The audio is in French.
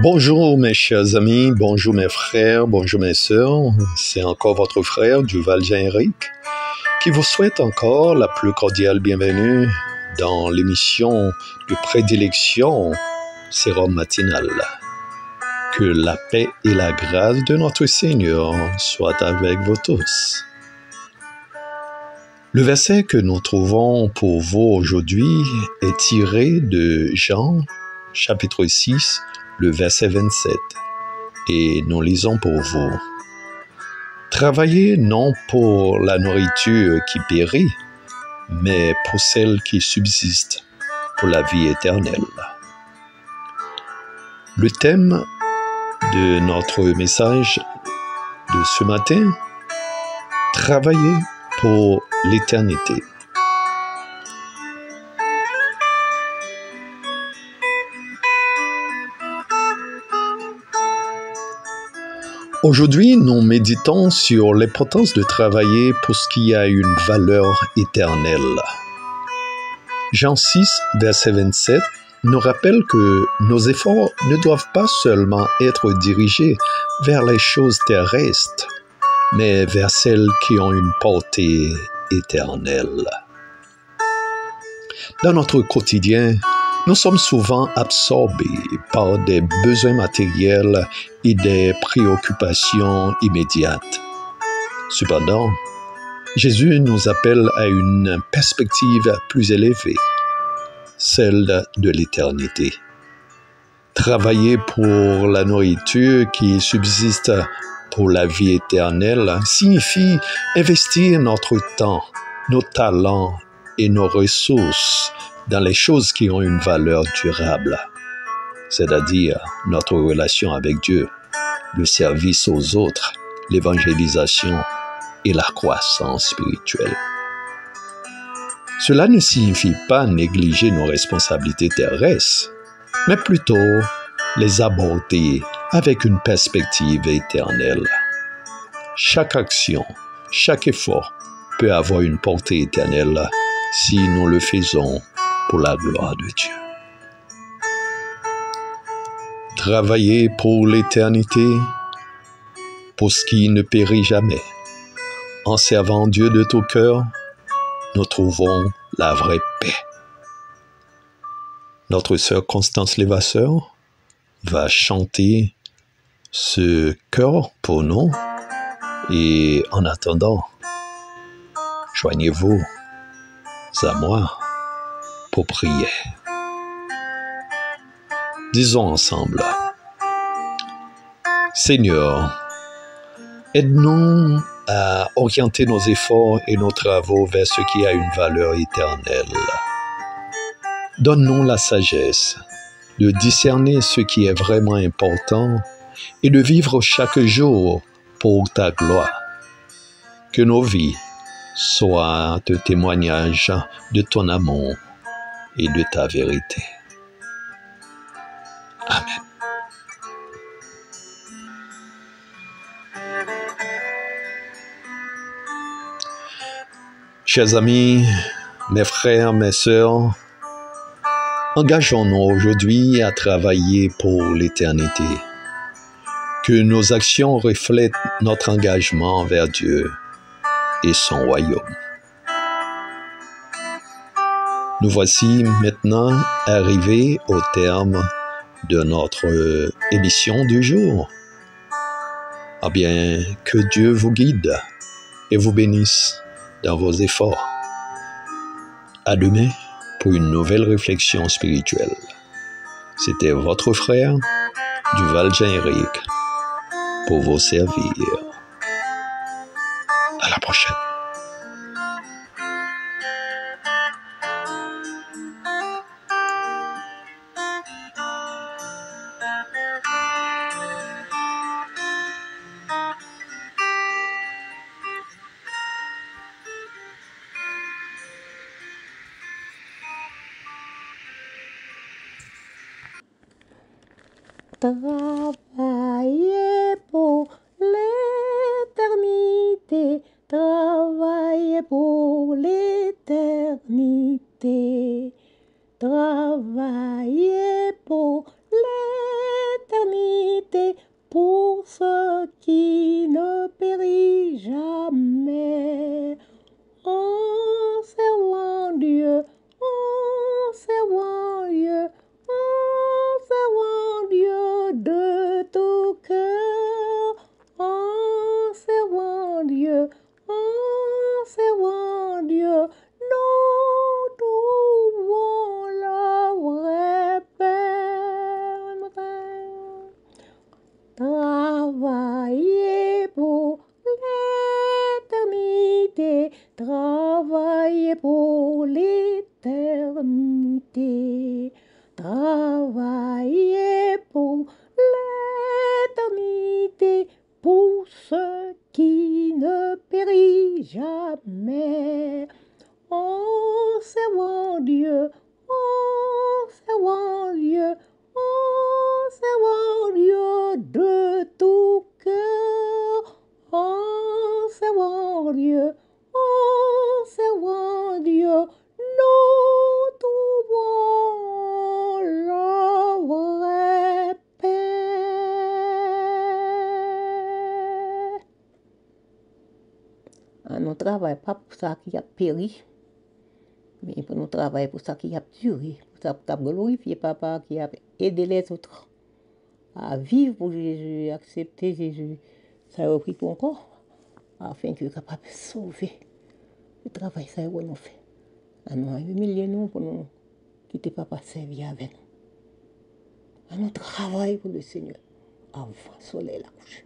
Bonjour mes chers amis, bonjour mes frères, bonjour mes sœurs, c'est encore votre frère Duval Jean-Éric qui vous souhaite encore la plus cordiale bienvenue dans l'émission de prédilection Sérum Matinal. Que la paix et la grâce de notre Seigneur soient avec vous tous. Le verset que nous trouvons pour vous aujourd'hui est tiré de Jean, chapitre 6, le verset 27, et nous lisons pour vous. Travaillez non pour la nourriture qui périt, mais pour celle qui subsiste, pour la vie éternelle. Le thème de notre message de ce matin, travailler pour l'éternité. Aujourd'hui, nous méditons sur l'importance de travailler pour ce qui a une valeur éternelle. Jean 6, verset 27, nous rappelle que nos efforts ne doivent pas seulement être dirigés vers les choses terrestres, mais vers celles qui ont une portée éternelle. Dans notre quotidien, nous sommes souvent absorbés par des besoins matériels et des préoccupations immédiates. Cependant, Jésus nous appelle à une perspective plus élevée, celle de l'éternité. Travailler pour la nourriture qui subsiste pour la vie éternelle signifie investir notre temps, nos talents et nos ressources dans les choses qui ont une valeur durable, c'est-à-dire notre relation avec Dieu, le service aux autres, l'évangélisation et la croissance spirituelle. Cela ne signifie pas négliger nos responsabilités terrestres, mais plutôt les aborder avec une perspective éternelle. Chaque action, chaque effort peut avoir une portée éternelle si nous le faisons pour la gloire de Dieu. Travailler pour l'éternité, pour ce qui ne périt jamais. En servant Dieu de tout cœur, nous trouvons la vraie paix. Notre sœur Constance Levasseur va chanter ce chœur pour nous et en attendant, joignez-vous à moi pour prier. Disons ensemble, Seigneur, aide-nous à orienter nos efforts et nos travaux vers ce qui a une valeur éternelle. Donne-nous la sagesse de discerner ce qui est vraiment important et de vivre chaque jour pour ta gloire. Que nos vies soient un témoignage de ton amour et de ta vérité. Amen. Chers amis, mes frères, mes sœurs, engageons-nous aujourd'hui à travailler pour l'éternité. Que nos actions reflètent notre engagement vers Dieu et son royaume. Nous voici maintenant arrivés au terme de notre émission du jour. Ah bien, que Dieu vous guide et vous bénisse dans vos efforts. À demain pour une nouvelle réflexion spirituelle. C'était votre frère, Duval Jean-Éric, pour vous servir. À la prochaine. Travailler pour l'éternité, travailler pour l'éternité, travailler pour l'éternité. jamais. Oh, servant Dieu, oh, servant Dieu, oh, servant Dieu de tout cœur. Oh, servant Dieu, oh, servant Dieu, nous trouvons la vraie paix. On ne travaille pas pour ça qui a péri, mais pour nous travailler pour ça qui a duré, pour ça qui a glorifié Papa, qui a aidé les autres à vivre pour Jésus, accepter Jésus. Ça a repris pour encore, afin qu'il soit capable de sauver. Le travail, ça est nous fait. Nous avons humilié nous pour nous quitter Papa servir avec nous. Nous travaillons pour le Seigneur avant le soleil la couche.